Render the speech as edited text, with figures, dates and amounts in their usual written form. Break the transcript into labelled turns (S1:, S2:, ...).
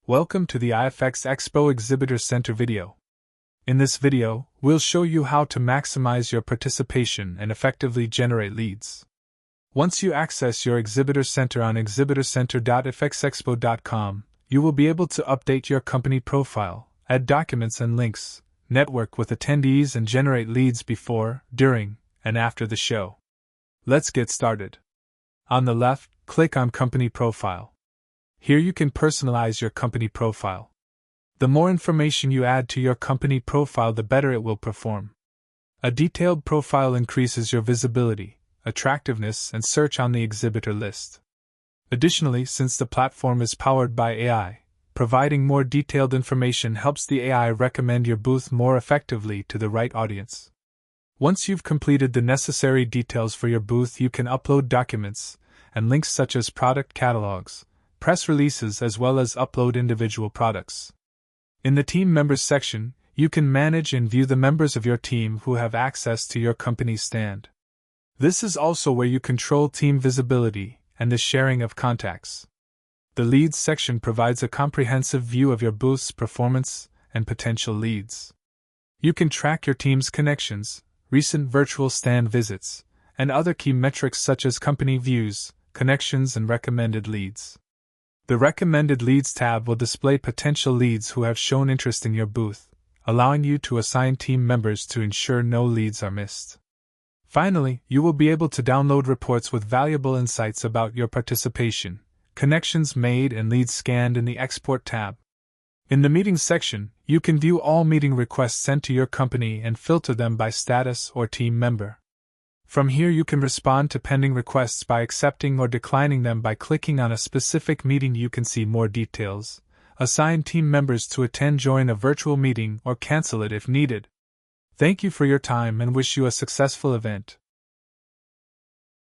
S1: Welcome to the iFX Expo Exhibitor Center video. In this video, we'll show you how to maximize your participation and effectively generate leads. Once you access your Exhibitor Center on exhibitorcenter.ifxexpo.com, you will be able to update your company profile, add documents and links, network with attendees and generate leads before, during, and after the show. Let's get started. On the left, click on Company Profile. Here you can personalize your company profile. The more information you add to your company profile, the better it will perform. A detailed profile increases your visibility, attractiveness, and search on the exhibitor list. Additionally, since the platform is powered by AI, providing more detailed information helps the AI recommend your booth more effectively to the right audience. Once you've completed the necessary details for your booth, you can upload documents and links such as product catalogs, press releases, as well as upload individual products. In the Team Members section, you can manage and view the members of your team who have access to your company's stand. This is also where you control team visibility and the sharing of contacts. The Leads section provides a comprehensive view of your booth's performance and potential leads. You can track your team's connections, recent virtual stand visits, and other key metrics such as company views, connections, and recommended leads. The Recommended Leads tab will display potential leads who have shown interest in your booth, allowing you to assign team members to ensure no leads are missed. Finally, you will be able to download reports with valuable insights about your participation, connections made, and leads scanned in the Export tab. In the Meetings section, you can view all meeting requests sent to your company and filter them by status or team member. From here you can respond to pending requests by accepting or declining them by clicking on a specific meeting. You can see more details, assign team members to attend, join a virtual meeting, or cancel it if needed. Thank you for your time and wish you a successful event.